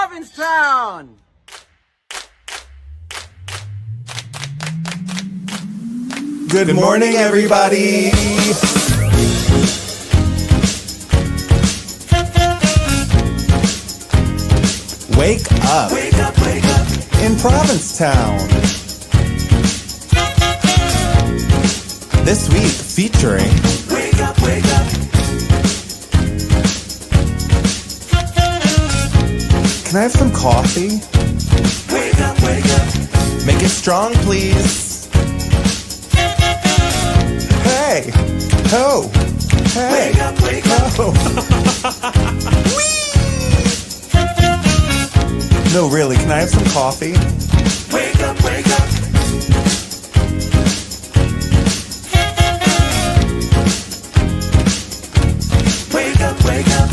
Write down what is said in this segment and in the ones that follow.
Provincetown! Good morning, everybody. Wake up. Wake up, wake up. In Provincetown. This week featuring Wake Up, Wake Up. Can I have some coffee? Wake up, wake up. Make it strong, please. Hey. Ho. Hey. Wake up, wake up. Ho. Whee! No, really, can I have some coffee? Wake up, wake up. Wake up, wake up.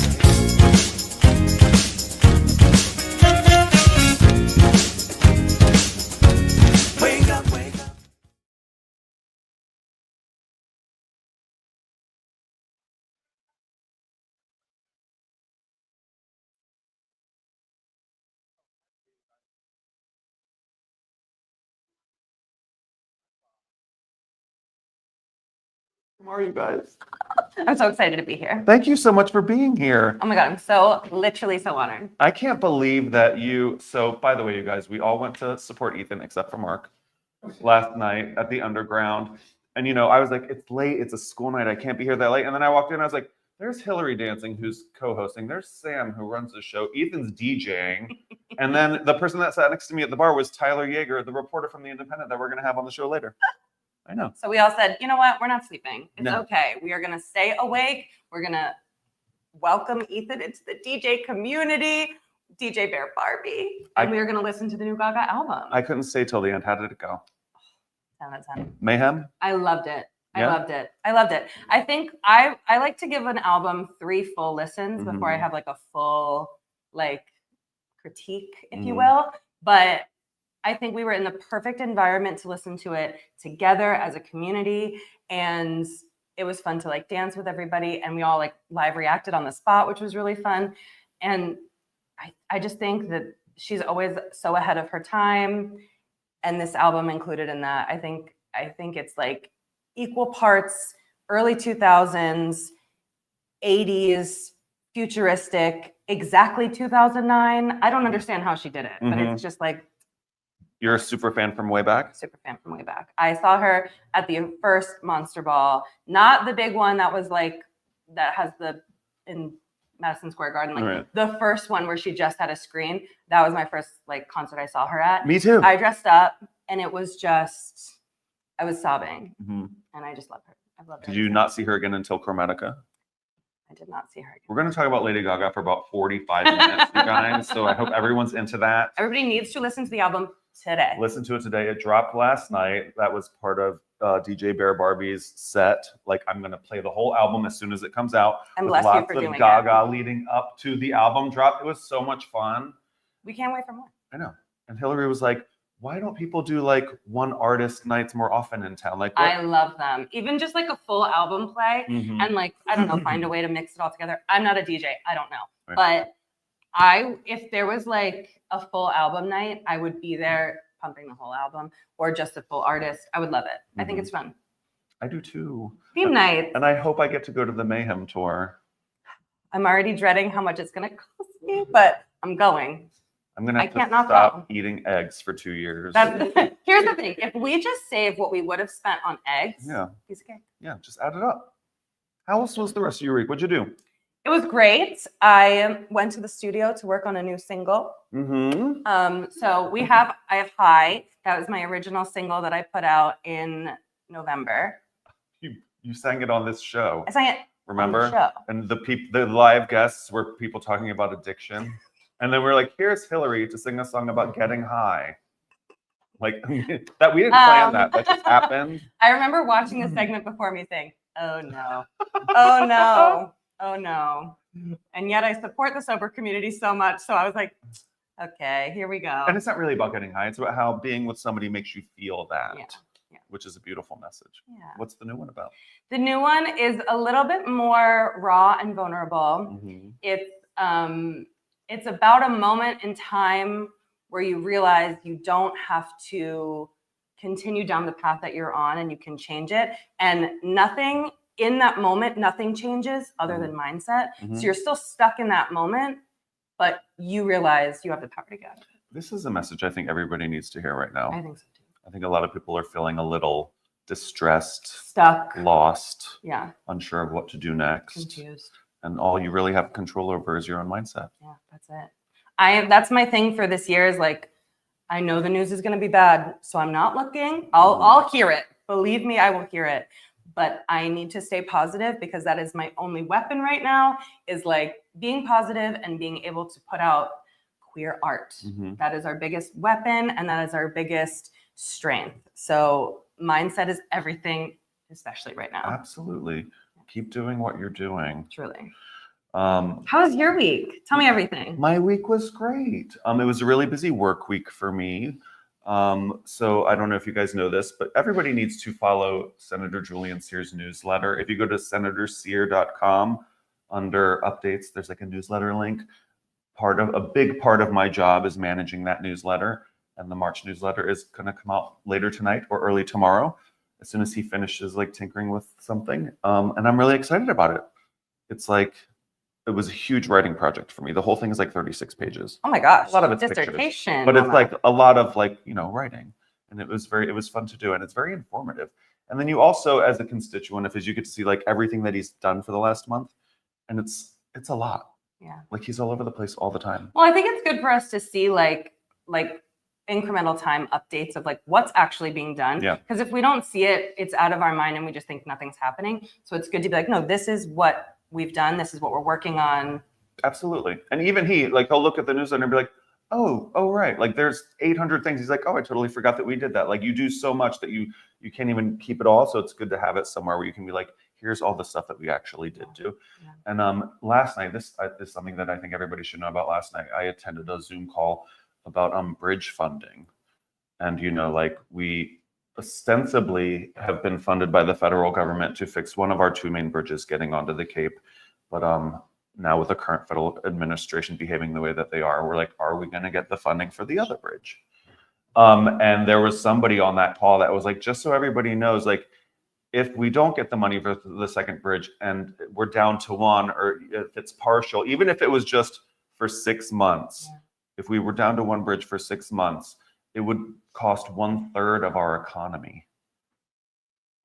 Wake up, wake up. How are you guys? I'm so excited to be here. Thank you so much for being here. Oh my God, I'm so literally so honored. I can't believe that so by the way, you guys, we all went to support Ethan except for Mark last night at the Underground. And I was like, it's late, it's a school night, I can't be here that late. And then I walked in, I was like, there's Hilarie dancing, who's co-hosting. There's Sam, who runs the show. Ethan's DJing. And then the person that sat next to me at the bar was Tyler Jager, the reporter from The Independent that we're going to have on the show later. I know. So we all said, you know what? We're not sleeping. It's No. okay. We are going to stay awake. We're going to welcome Ethan into the DJ community, DJ Bear Barbie. And we are going to listen to the new Gaga album. I couldn't stay till the end. How did it go? 10 out of 10. Mayhem? I loved it. Yeah? I loved it. I think I like to give an album 3 full listens before I have like a full critique, if you will. But I think we were in the perfect environment to listen to it together as a community. And it was fun to dance with everybody. And we all live reacted on the spot, which was really fun. And I just think that she's always so ahead of her time. And this album included in that. I think it's equal parts early 2000s, 80s, futuristic, exactly 2009. I don't understand how she did it, but it's just You're a super fan from way back? Super fan from way back. I saw her at the first Monster Ball, not the big one that was that has in Madison Square Garden, Right. The first one where she just had a screen. That was my first concert I saw her at. Me too. I dressed up and it was just, I was sobbing and I just love her. I love her. Did you not see her again until Chromatica? I did not see her again. We're going to talk about Lady Gaga for about 45 minutes, you guys. So I hope everyone's into that. Everybody needs to listen to the album today. Listen to it today. It dropped last night. That was part of DJ Bear Barbie's set. I'm going to play the whole album as soon as it comes out. And with bless you lots for of doing Gaga leading up to the album drop. It was so much fun. We can't wait for more. I know. And Hilarie was like, why don't people do one artist nights more often in town? I love them. Even just a full album play and I don't know, find a way to mix it all together. I'm not a DJ. I don't know. Right. But if there was a full album night, I would be there pumping the whole album or just a full artist. I would love it. I think it's fun. I do too. Theme night. And I hope I get to go to the Mayhem tour. I'm already dreading how much it's going to cost me, but I'm going. I'm going to have can't to not stop go. eating eggs for 2 years. Here's the thing. If we just save what we would have spent on eggs, piece of cake. Yeah, just add it up. How else was the rest of your week? What'd you do? It was great. I went to the studio to work on a new single. So I have High. That was my original single that I put out in November. You sang it on this show. I sang it Remember? on the show. And the live guests were people talking about addiction. And then we're like, here's Hilarie to sing a song about getting high. That we didn't plan that. That just happened. I remember watching the segment before me saying, oh no, oh no, oh no. And yet I support the sober community so much. So I was like, okay, here we go. And it's not really about getting high. It's about how being with somebody makes you feel that, Yeah. which is a beautiful message. Yeah. What's the new one about? The new one is a little bit more raw and vulnerable. It's it's about a moment in time where you realize you don't have to continue down the path that you're on and you can change it. And nothing in that moment, nothing changes other than mindset. So you're still stuck in that moment, but you realize you have the power to get out of it. This is a message I think everybody needs to hear right now. I think so too. I think a lot of people are feeling a little distressed, Stuck, lost, yeah, unsure of what to do next. confused. And all you really have control over is your own mindset. Yeah, that's it. That's my thing for this year is like, I know the news is going to be bad, so I'm not looking. I'll hear it. Believe me, I will hear it. But I need to stay positive because that is my only weapon right now is like being positive and being able to put out queer art. That is our biggest weapon and that is our biggest strength. So mindset is everything, especially right now. Absolutely. Keep doing what you're doing. Truly. How was your week? Tell me everything. My week was great. It was a really busy work week for me. So I don't know if you guys know this, but everybody needs to follow Senator Julian Sear's newsletter. If you go to senatorsear.com under updates, there's like a newsletter link. A big part of my job is managing that newsletter. And the March newsletter is going to come out later tonight or early tomorrow, as soon as he finishes like tinkering with something. And I'm really excited about it. It was a huge writing project for me. The whole thing is like 36 pages. Oh my gosh. A lot of it's dissertation. Pictures, but it's like a lot of like, writing. And it was fun to do. And it's very informative. And then you also, as a constituent, as you get to see like everything that he's done for the last month. And it's a lot. Yeah. Like he's all over the place all the time. Well, I think it's good for us to see like incremental time updates of like what's actually being done. Yeah. Because if we don't see it, it's out of our mind and we just think nothing's happening. So it's good to be like, no, this is what we've done. This is what we're working on. Absolutely. And even he'll look at the newsletter and be like, oh, right. Like there's 800 things. He's like, oh, I totally forgot that we did that. Like you do so much that you can't even keep it all. So it's good to have it somewhere where you can be like, here's all the stuff that we actually did do. Yeah. And last night, this is something that I think everybody should know about last night. I attended a Zoom call about bridge funding. And, we ostensibly have been funded by the federal government to fix one of our two main bridges getting onto the Cape. But now with the current federal administration behaving the way that they are, we're like, are we going to get the funding for the other bridge? And there was somebody on that call that was like, just so everybody knows, like, if we don't get the money for the second bridge and we're down to one, or if it's partial, even if it was just for 6 months, if we were down to one bridge for 6 months, it would cost 1/3 of our economy.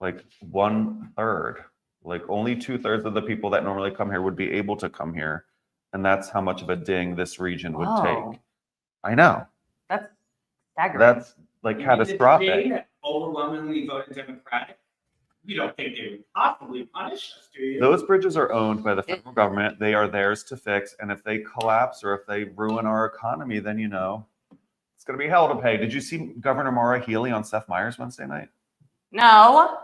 Like 1/3. Like only 2/3 of the people that normally come here would be able to come here. And that's how much of a ding this region would take. I know. That's staggering. That's like catastrophic. The that overwhelmingly voted Democratic. You don't think they would possibly punish us, do you? Those bridges are owned by the federal government. They are theirs to fix. And if they collapse or if they ruin our economy, then it's going to be hell to pay. Did you see Governor Maura Healey on Seth Meyers Wednesday night? No.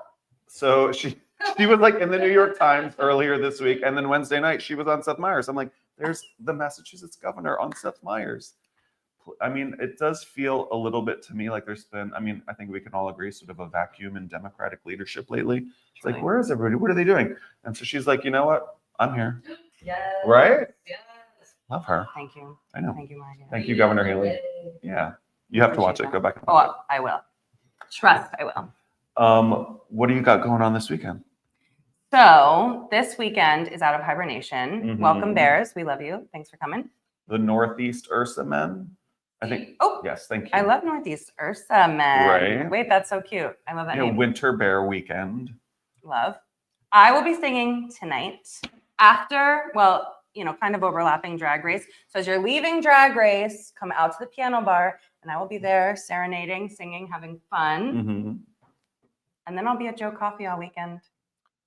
So she was like in the New York Times earlier this week. And then Wednesday night, she was on Seth Meyers. I'm like, there's the Massachusetts governor on Seth Meyers. I mean, it does feel a little bit to me like there's been, I think we can all agree, sort of a vacuum in Democratic leadership lately. It's like, where is everybody? What are they doing? And so she's like, you know what? I'm here. Yes. Right? Yes. Love her. Thank you. I know. Thank you, Margaret. Thank you, Governor Haley. Yeah. You have to watch it. Go back and watch Oh, I will. Trust I will. it. What do you got going on this weekend? So this weekend is out of hibernation. Mhm. Welcome, Bears. We love you. Thanks for coming. The Northeast Ursa men? I think. Oh, yes. Thank you. I love Northeast Ursa men. Right. Wait, that's so cute. I love that name. Winter Bear weekend. Love. I will be singing tonight after, kind of overlapping Drag Race. So as you're leaving Drag Race, come out to the piano bar and I will be there serenading, singing, having fun. Mm-hmm. And then I'll be at Joe Coffee all weekend.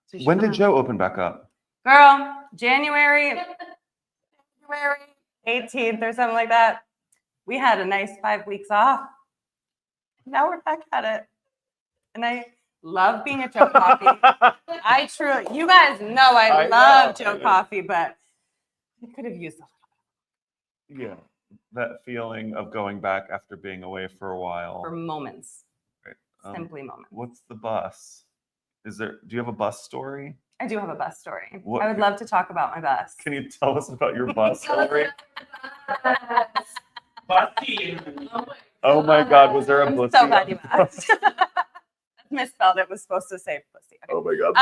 So When did Joe open back up? Girl, January 18th or something like that. We had a nice 5 weeks off. Now we're back at it. And I love being at Joe Coffee. You guys know I love Joe Coffee, but I could have used a Yeah. That feeling of going back after being away for a while. for moments. Right. Simply moments. What's the bus? Do you have a bus story? I do have a bus story. What- I would love to talk about my bus. Can you tell us about your bus story? Bussy. Oh my God, was there a I'm bussy? so glad you asked. Misspelled. It was supposed to say pussy. Okay. Oh my God.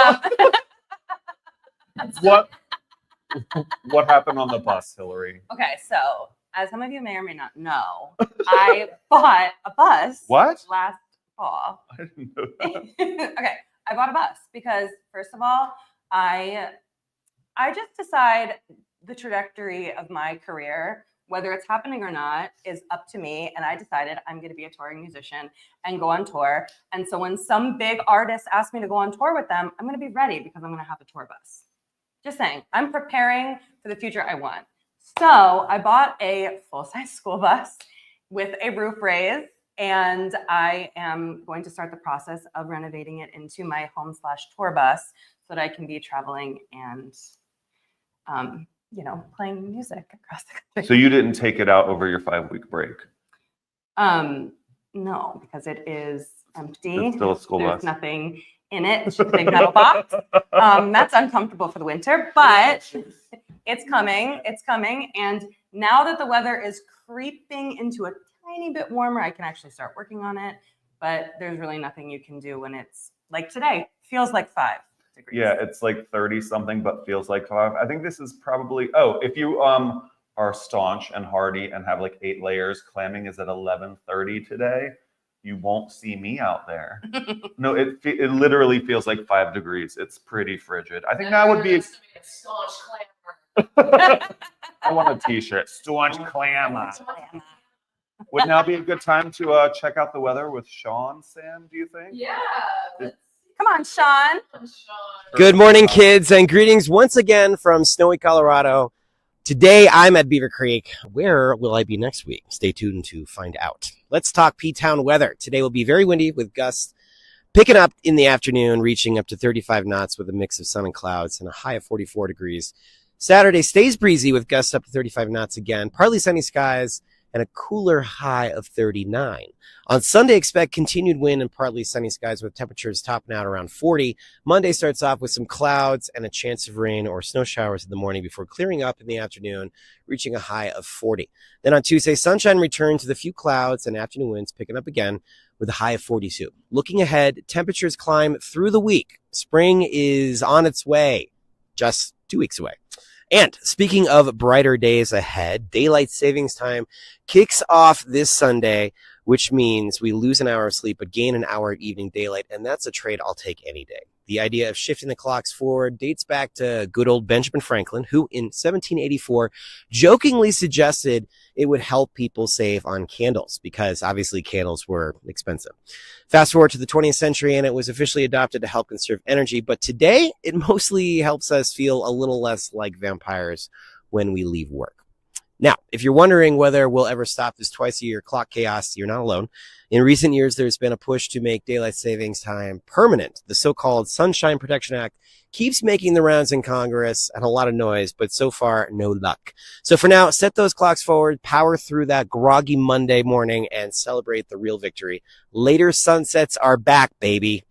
What happened on the bus, Hilarie? Okay, so as some of you may or may not know, I bought a bus. What? Last fall. I didn't know that. Okay, I bought a bus because first of all, I just decide the trajectory of my career, whether it's happening or not, is up to me. And I decided I'm going to be a touring musician and go on tour. And so when some big artists ask me to go on tour with them, I'm going to be ready because I'm going to have a tour bus. Just saying, I'm preparing for the future I want. So I bought a full-size school bus with a roof raise, and I am going to start the process of renovating it into my home/tour bus so that I can be traveling and, playing music across the country. So you didn't take it out over your 5-week break? No, because it is empty. It's still a school There's bus. nothing in it. It's just a big metal box. That's uncomfortable for the winter, but it's coming. It's coming. And now that the weather is creeping into a tiny bit warmer, I can actually start working on it. But there's really nothing you can do when it's like today. Feels like 5 degrees. Yeah, it's like 30 something, but feels like 5. I think this is probably, if you are staunch and hardy and have like 8 layers, clamming is at 11:30 today. You won't see me out there. No, it literally feels like 5 degrees. It's pretty frigid. I think that would be. Staunch clamor. I want a T-shirt. Staunch clamor. Would now be a good time to check out the weather with Sean, Sam, do you think? Yeah. Come on, Sean. Good morning, kids, and greetings once again from snowy Colorado. Today, I'm at Beaver Creek. Where will I be next week? Stay tuned to find out. Let's talk P-Town weather. Today will be very windy with gusts picking up in the afternoon, reaching up to 35 knots with a mix of sun and clouds and a high of 44 degrees. Saturday stays breezy with gusts up to 35 knots again, partly sunny skies, and a cooler high of 39. On Sunday, expect continued wind and partly sunny skies with temperatures topping out around 40. Monday starts off with some clouds and a chance of rain or snow showers in the morning before clearing up in the afternoon, reaching a high of 40. Then on Tuesday, sunshine returns with a few clouds and afternoon winds picking up again with a high of 42. Looking ahead, temperatures climb through the week. Spring is on its way, just 2 weeks away. And speaking of brighter days ahead, daylight savings time kicks off this Sunday, which means we lose an hour of sleep but gain an hour of evening daylight, and that's a trade I'll take any day. The idea of shifting the clocks forward dates back to good old Benjamin Franklin, who in 1784 jokingly suggested it would help people save on candles because obviously candles were expensive. Fast forward to the 20th century and it was officially adopted to help conserve energy, but today it mostly helps us feel a little less like vampires when we leave work. Now, if you're wondering whether we'll ever stop this twice-a-year clock chaos, you're not alone. In recent years, there's been a push to make daylight savings time permanent. The so-called Sunshine Protection Act keeps making the rounds in Congress and a lot of noise, but so far, no luck. So for now, set those clocks forward, power through that groggy Monday morning, and celebrate the real victory. Later sunsets are back, baby.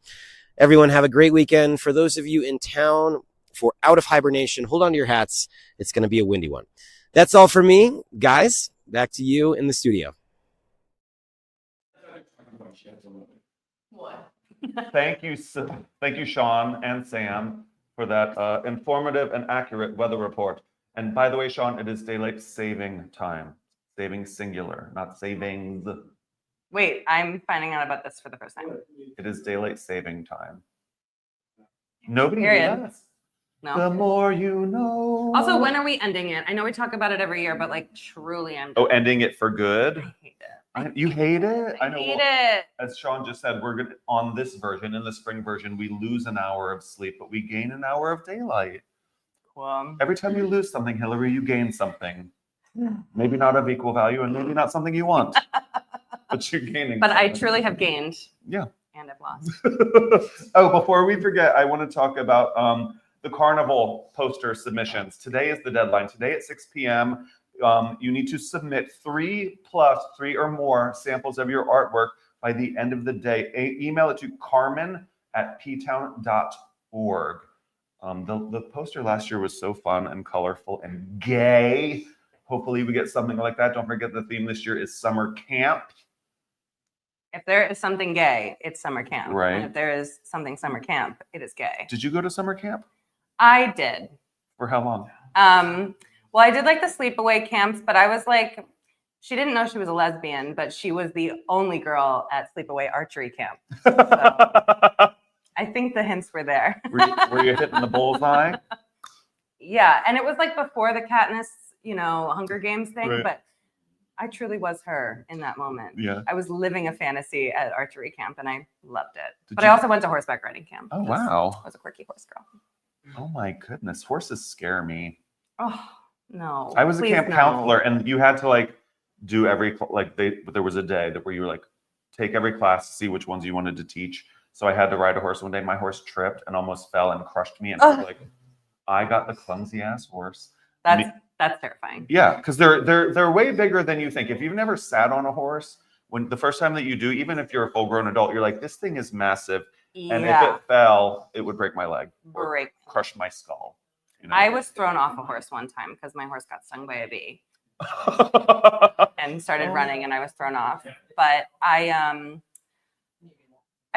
Everyone have a great weekend. For those of you in town for Out of Hibernation, hold on to your hats. It's going to be a windy one. That's all for me. Guys, back to you in the studio. What? Thank you, Sean and Sam, for that informative and accurate weather report. And by the way, Sean, it is daylight saving time. Saving singular, not savings. Wait, I'm finding out about this for the first time. It is daylight saving time. Nobody knew Period. that. No. The more you know. Also, when are we ending it? I know we talk about it every year, but like truly, I'm. Oh, ending it for good? I hate it. You hate it? I hate it. As Sean just said, we're good on this version. In the spring version, we lose an hour of sleep, but we gain an hour of daylight. Cool. Every time you lose something, Hilarie, you gain something. Maybe not of equal value, and maybe not something you want, but you're gaining. But I something. truly have gained. Yeah. And I've lost. Oh, before we forget, I want to talk about the Carnival poster submissions. Today is the deadline. Today at 6 p.m. You need to submit 3 or more samples of your artwork by the end of the day. Email it to carmen@ptown.org. The poster last year was so fun and colorful and gay. hopefully we get something like that. Don't forget the theme this year is summer camp. If there is something gay, it's summer camp. Right. And if there is something summer camp, it is gay. Did you go to summer camp? I did. For how long? Well, I did like the sleepaway camps, but I was like, she didn't know she was a lesbian, but she was the only girl at sleepaway archery camp. So I think the hints were there. Were you hitting the bullseye? Yeah, and it was like before the Katniss, Hunger Games thing, Right. but I truly was her in that moment. Yeah. I was living a fantasy at archery camp, and I loved it. Did But you- I also went to horseback riding camp. Oh, 'cause wow. I was a quirky horse girl. Oh my goodness. Horses scare me. Oh no! I was a please camp no. counselor, and you had to like do there was a day where you were like take every class to see which ones you wanted to teach. So I had to ride a horse one day. My horse tripped and almost fell and crushed me, and I was like, I got the clumsy ass horse. That's terrifying. Yeah, because they're way bigger than you think. If you've never sat on a horse, when the first time that you do, even if you're a full grown adult, you're like, this thing is massive. And if it fell, it would break my leg or Break. crush my skull. I was thrown off a horse one time because my horse got stung by a bee and started running, and I was thrown off. But I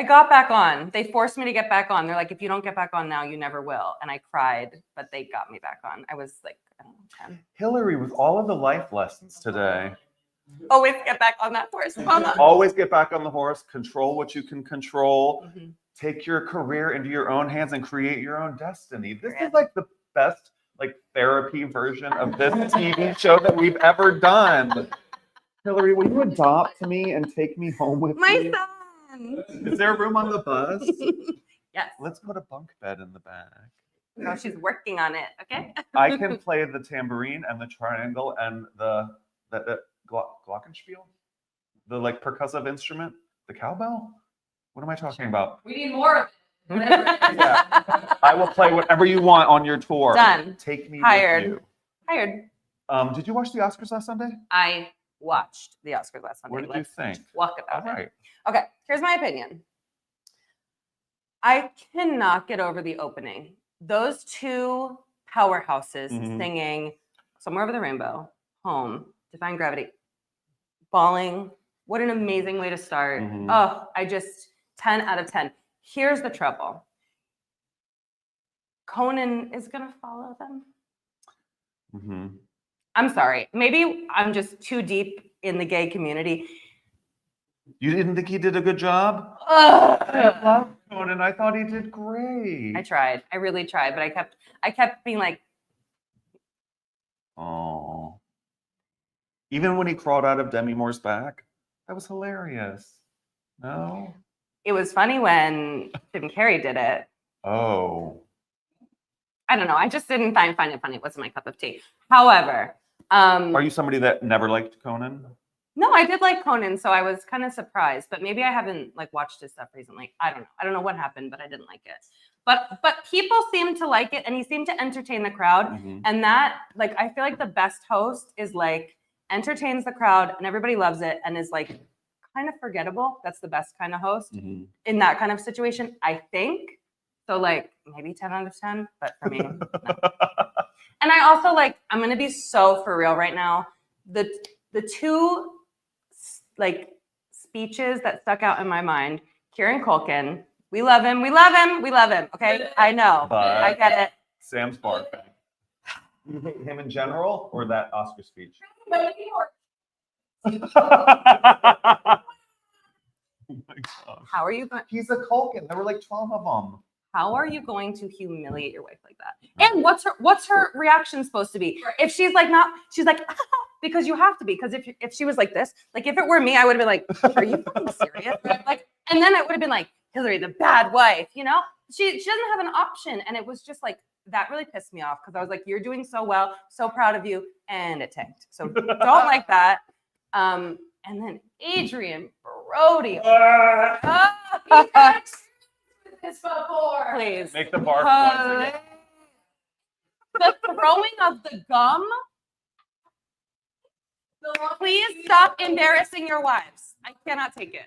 got back on. They forced me to get back on. They're like, if you don't get back on now, you never will. And I cried, but they got me back on. I was like, I don't know, 10. Hilarie, with all of the life lessons today, Always get back on that horse, Mama. always get back on the horse, control what you can control, Mhm. take your career into your own hands and create your own destiny. This Yeah. is like the best therapy version of this TV show that we've ever done. Hilarie, will you adopt me and take me home with My you? son. Is there room on the bus? Yes. Let's put a bunk bed in the back. No, she's working on it. Okay. I can play the tambourine and the triangle and the glockenspiel, the percussive instrument, the cowbell. What am I talking about? We need more of it. Whatever it is. Yeah. I will play whatever you want on your tour. Done. Take me Hired. with Hired. you. Did you watch the Oscars last Sunday? I watched the Oscars last Sunday. What did you Let's think? Walk All about it. right. Okay, here's my opinion. I cannot get over the opening. Those two powerhouses Mhm. singing Somewhere Over the Rainbow, Home, Defying Gravity, bawling. What an amazing way to start. Mhm. Oh, 10 out of 10. Here's the trouble. Conan is going to follow them. Mm-hmm. I'm sorry. Maybe I'm just too deep in the gay community. You didn't think he did a good job? Ugh. I love Conan. I thought he did great. I tried. I really tried, but I kept being like, Oh. Even when he crawled out of Demi Moore's back, that was hilarious. No? it was funny when Jim Carrey did it. Oh. I don't know. I just didn't find it funny. It wasn't my cup of tea. However, Are you somebody that never liked Conan? no, I did like Conan, so I was kind of surprised. But maybe I haven't watched his stuff recently. I don't know. I don't know what happened, but I didn't like it. But people seemed to like it, and he seemed to entertain the crowd. Mhm. And that, I feel like the best host is entertains the crowd, and everybody loves it, and is kind of forgettable. That's the best kind of host Mhm. in that kind of situation, I think. So maybe 10 out of 10, but for me, no. And I also I'm gonna be so for real right now. The two speeches that stuck out in my mind, Kieran Culkin, we love him, we love him, we love him. Okay, I know, But- I get it. Sam's barking. You hate him in general or that Oscar speech? But anymore. Oh my gosh. How are you going? He's a Culkin. There were 12 of them. How are you going to humiliate your wife like that? And what's her reaction supposed to be? Right. If she's she's because you have to be, because if she was like this, if it were me, I would have been like, are you fucking serious? And then it would have been Hilarie, the bad wife, she doesn't have an option. And it was just that really pissed me off, because I was like, you're doing so well, so proud of you, and it tanked. So don't like that. And then Adrian Brody. This before. Please. Make the barf noise again. The throwing of the gum. The longest Please speech- stop embarrassing your wives. I cannot take it.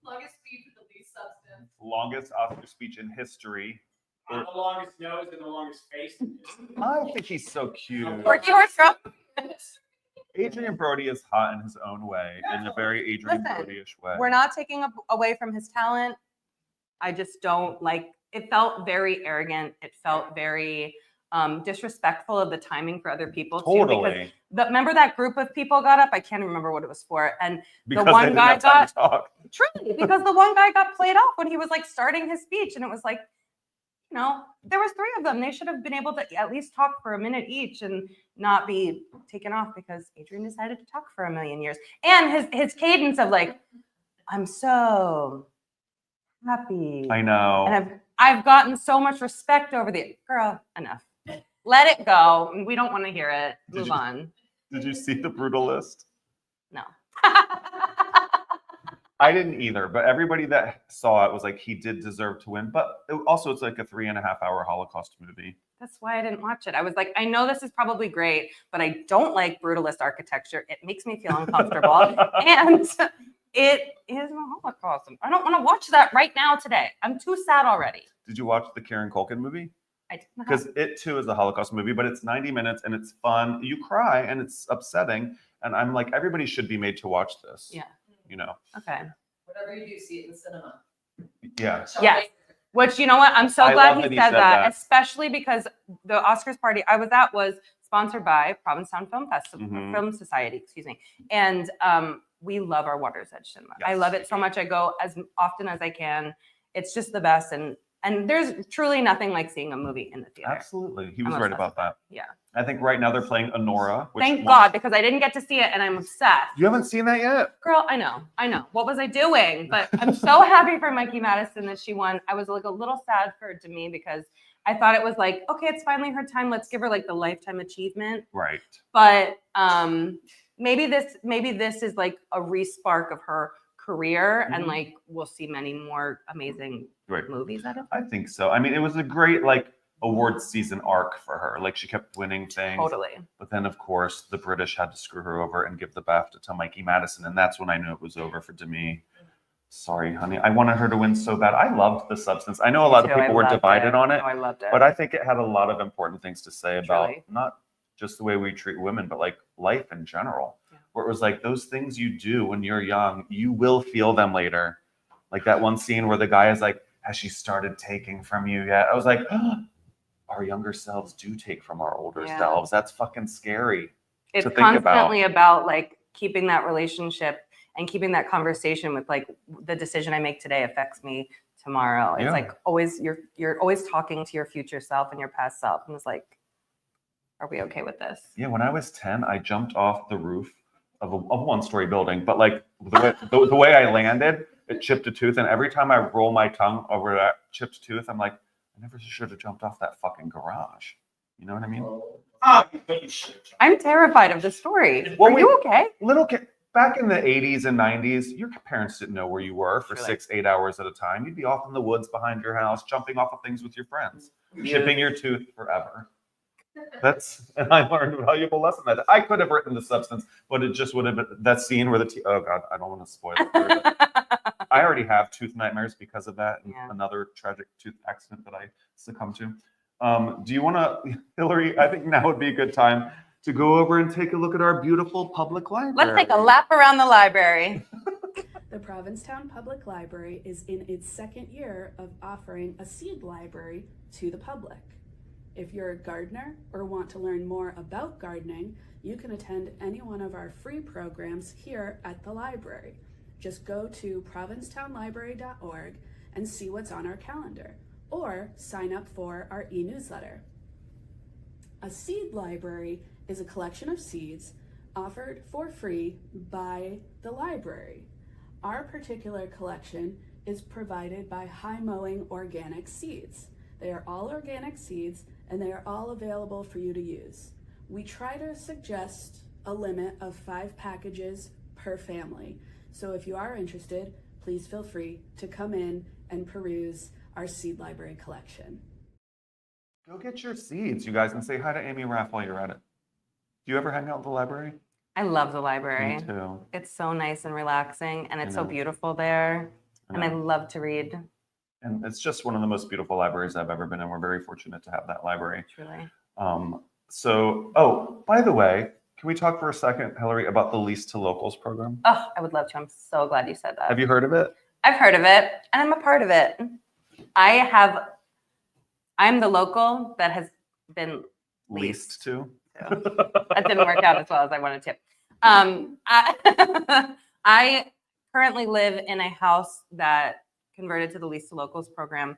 Longest speech with the least substance. Longest Oscar speech in history. The longest nose and the longest face. I think he's so cute. Quirky horse girl. Adrian Brody is hot in his own way, in a very Adrian Listen, Brody-ish way. We're not taking away from his talent. I just don't like. It felt very arrogant. It felt very disrespectful of the timing for other people too. Because Totally. remember that group of people got up? I can't remember what it was for. And Because the one they didn't guy have time to talk. truly, because the one guy got played off when he was like starting his speech, and it was like, you know, there was 3 of them. They should have been able to at least talk for a minute each and not be taken off because Adrian decided to talk for a million years. And his cadence of like, I'm so happy. I know. And I've gotten so much respect over the girl. Enough. Let it go. We don't want to hear it. Move on. Did you see the Brutalist? No. I didn't either, but everybody that saw it was like, he did deserve to win. But also, it's like a 3.5-hour Holocaust movie. That's why I didn't watch it. I was like, I know this is probably great, but I don't like brutalist architecture. It makes me feel uncomfortable. And it is a Holocaust. I don't want to watch that right now today. I'm too sad already. Did you watch the Kieran Culkin movie? I did not. Because it too is a Holocaust movie, but it's 90 minutes and it's fun. You cry and it's upsetting. And I'm like, everybody should be made to watch this. Yeah. You know? Okay. Whatever you do, see it in the cinema. Yeah. Yes. Which, you know what? I'm so I glad love he that he said said that, that. especially because the Oscars party I was at was sponsored by Provincetown Film Festival, Mhm. Film Society, excuse me. And we love our Water's Edge cinema. I Yes. love it so much. I go as often as I can. It's just the best. And there's truly nothing like seeing a movie in the theater. Absolutely. He was I'm right obsessed about with that. Yeah. I think right now they're playing Honora. Which Thank God, because I didn't get to see it and I'm obsessed. You haven't seen that yet? Girl, I know. What was I doing? But I'm so happy for Mikey Madison that she won. I was like a little sad for Demi because I thought it was like, okay, it's finally her time. Let's give her like the lifetime achievement. Right. But maybe this is like a re-spark of her career, and Mhm. like we'll see many more amazing Right. movies out of I think so. I mean, it was a great like awards season arc for her. Like she kept winning things. Totally. But then of course the British had to screw her over and give the BAFTA to Mikey Madison. And that's when I knew it was over for Demi. Sorry, honey. I wanted her to win so bad. I loved The Substance. I know a lot of Too. I people were loved divided on it, Oh, I loved it. but I think it had a lot of important things to say about Truly. not just the way we treat women, but like life in general. Yeah. Where it was like those things you do when you're young, you will feel them later. Like that one scene where the guy is like, has she started taking from you yet? I was like, our younger selves do take from our older Yeah. selves. That's fucking scary. It's to think about. constantly about like keeping that relationship and keeping that conversation with like the decision I make today affects me tomorrow. It's Yeah. like always you're always talking to your future self and your past self, and it's like, are we okay with this? Yeah, when I was 10, I jumped off the roof of a one-story building, but like the way I landed, it chipped a tooth, and every time I roll my tongue over that chipped tooth, I'm like, I never should have jumped off that fucking garage. You know what I mean? But you should. I'm terrified of the story. Well, are you okay? Little kid, back in the 80s and 90s, your parents didn't know where you were for Truly. 6-8 hours at a time. You'd be off in the woods behind your house, jumping off of things with your friends, chipping your tooth forever. And I learned a valuable lesson that I could have written The Substance, but it just would have been that scene where oh God, I don't want to spoil it. I already have tooth nightmares because of that, and Yeah. another tragic tooth accident that I succumbed to. Do you want to, Hilarie? I think now would be a good time to go over and take a look at our beautiful public library. Let's take a lap around the library. The Provincetown Public Library is in its second year of offering a seed library to the public. If you're a gardener or want to learn more about gardening, you can attend any one of our free programs here at the library. Just go to provincetownlibrary.org and see what's on our calendar, or sign up for our e-newsletter. A seed library is a collection of seeds offered for free by the library. Our particular collection is provided by High Mowing Organic Seeds. They are all organic seeds and they are all available for you to use. We try to suggest a limit of 5 packages per family. So if you are interested, please feel free to come in and peruse our seed library collection. Go get your seeds, you guys, and say hi to Amy Raff while you're at it. Do you ever hang out at the library? I love the library. Me too. It's so nice and relaxing, and it's so know. beautiful there. And I know. love to read. And it's just one of the most beautiful libraries I've ever been in. We're very fortunate to have that library. Truly. Oh, by the way, Can we talk for a second, Hilarie, about the Lease to Locals program? Oh, I would love to. I'm so glad you said that. Have you heard of it? I've heard of it, and I'm a part of it. I'm the local that has been Leased to? That didn't work out as well as I wanted to. I currently live in a house that converted to the Lease to Locals program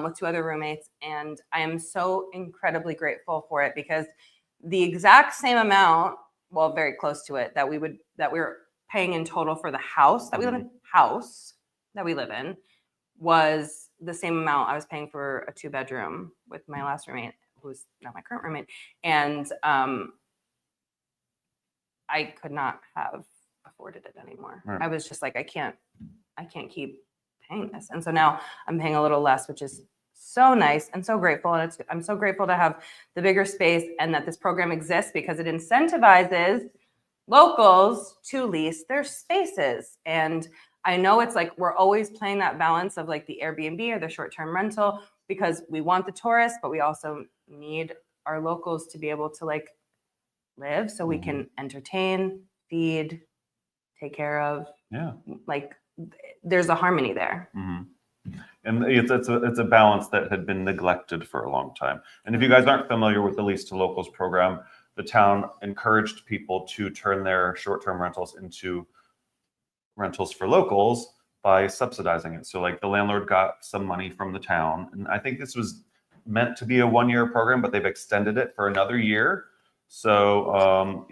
with 2 other roommates, and I am so incredibly grateful for it because the exact same amount, well, very close to it, that we were paying in total for the house that we live in was the same amount I was paying for a 2-bedroom with my last roommate, who's not my current roommate. And I could not have afforded it anymore. Right. I was just like, I can't keep paying this. And so now I'm paying a little less, which is so nice and so grateful. And I'm so grateful to have the bigger space and that this program exists because it incentivizes locals to lease their spaces. And I know it's like we're always playing that balance of like the Airbnb or the short-term rental because we want the tourists, but we also need our locals to be able to like live so we can entertain, feed, take care of. Yeah. Like there's a harmony there. And it's a balance that had been neglected for a long time. And if you guys aren't familiar with the Lease to Locals program, the town encouraged people to turn their short-term rentals into rentals for locals by subsidizing it. So like the landlord got some money from the town. And I think this was meant to be a 1-year program, but they've extended it for another year. So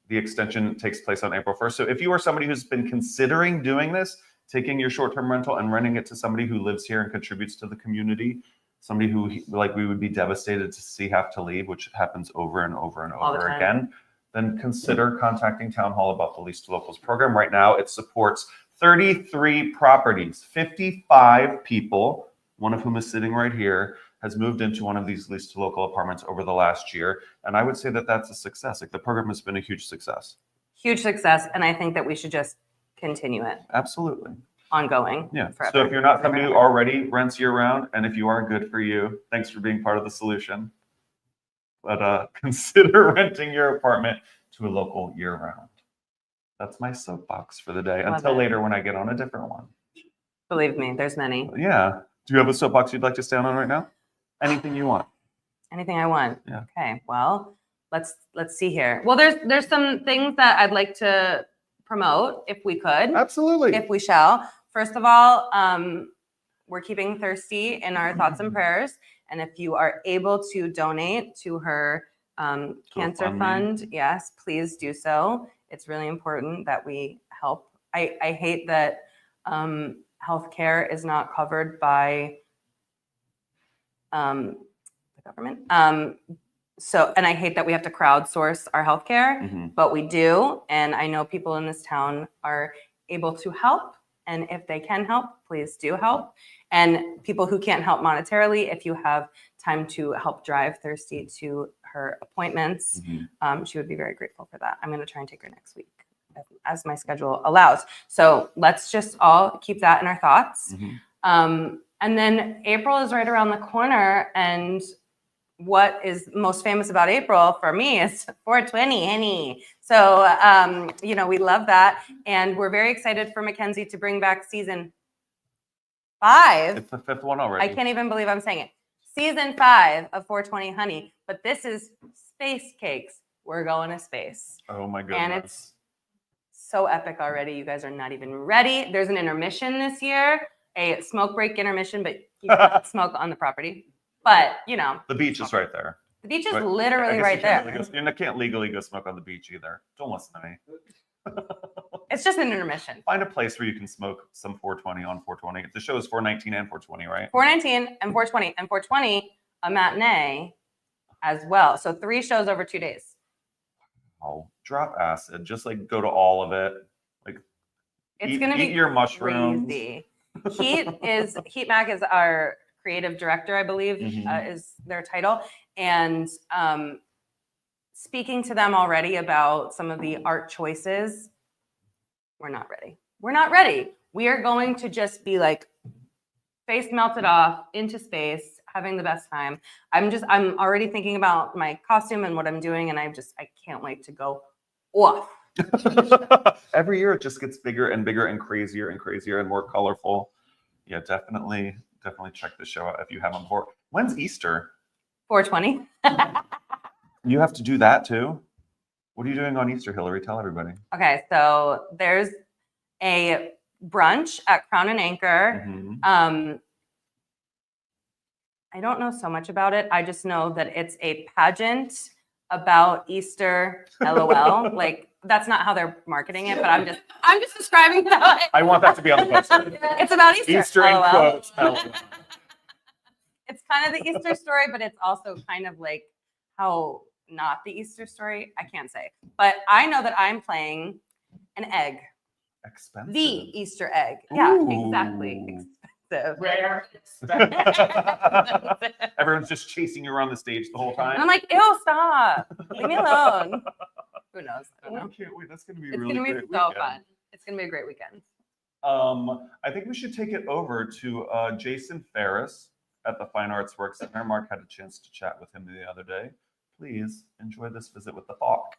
the extension takes place on April 1st. So if you are somebody who's been considering doing this, taking your short-term rental and renting it to somebody who lives here and contributes to the community, somebody who like we would be devastated to see have to leave, which happens over and over and All the over time. again, then consider contacting Town Hall about the Lease to Locals program. Right now, it supports 33 properties, 55 people, one of whom is sitting right here, has moved into one of these Lease to Local apartments over the last year. And I would say that that's a success. Like the program has been a huge success. Huge success. And I think that we should just continue it Absolutely. ongoing. Yeah. Forever. So if you're not somebody who already rents year round, and if you are, good for you. Thanks for being part of the solution. But consider renting your apartment to a local year round. That's my soapbox for the day. Love Until it. later when I get on a different one. Believe me, there's many. Yeah. Do you have a soapbox you'd like to stand on right now? Anything you want. Anything I want. Yeah. Okay. Well, let's see here. Well, there's some things that I'd like to promote if we could. Absolutely. If we shall. First of all, we're keeping Thirsty in our thoughts and prayers. And if you are able to donate to her cancer fund, yes, please do so. It's really important that we help. I hate that healthcare is not covered by the government. And I hate that we have to crowdsource our healthcare, but we do. And I know people in this town are able to help. And if they can help, please do help. And people who can't help monetarily, if you have time to help drive Thirsty to her appointments, she would be very grateful for that. I'm going to try and take her next week as my schedule allows. So let's just all keep that in our thoughts. And then April is right around the corner. And what is most famous about April for me is 420, honey. So, we love that. And we're very excited for Mackenzie to bring back season 5. It's the 5th one already. I can't even believe I'm saying it. Season 5 of 420 Honey. But this is Space Cakes. We're going to space. Oh my goodness. And it's so epic already. You guys are not even ready. There's an intermission this year, a smoke break intermission, but you can't smoke on the property. But, the beach is right there. the beach is But I literally guess right you can't there. You can't legally go smoke on the beach either. Don't listen to me. It's just an intermission. Find a place where you can smoke some 420 on 420. The show is 419 and 420, right? 419 and 420. And 420, a matinee as well. So 3 shows over 2 days. Oh, drop acid. Just like go to all of it. Like It's going to be eat your mushrooms. crazy. Heat Mac is our creative director, I believe, is their title. And speaking to them already about some of the art choices, we're not ready. We're not ready. We are going to just be like face melted off into space, having the best time. I'm already thinking about my costume and what I'm doing, and I can't wait to go Oof. Every year it just gets bigger and bigger and crazier and more colorful. Yeah, definitely check the show out if you haven't before. When's Easter? 420. You have to do that too? What are you doing on Easter, Hilarie? Tell everybody. Okay, so there's a brunch at Crown and Anchor. Mhm. I don't know so much about it. I just know that it's a pageant about Easter. LOL. Like that's not how they're marketing it, but I'm just describing it that way. I want that to be on the poster. It's about Easter. Easter in LOL. quotes. LOL. It's kind of the Easter story, but it's also kind of like how not the Easter story. I can't say, but I know that I'm playing an egg. Expensive. The Easter egg. Yeah, Ooh. exactly. Expensive. Rare. Everyone's just chasing you around the stage the whole time. And I'm like, ew, stop. Leave me alone. Who knows? I don't I know. can't wait. That's gonna be It's really gonna be great so weekend. fun. It's gonna be a great weekend. I think we should take it over to Jason Ferris at the Fine Arts Works Center. Mark had a chance to chat with him the other day. Please enjoy this visit with the Hawk.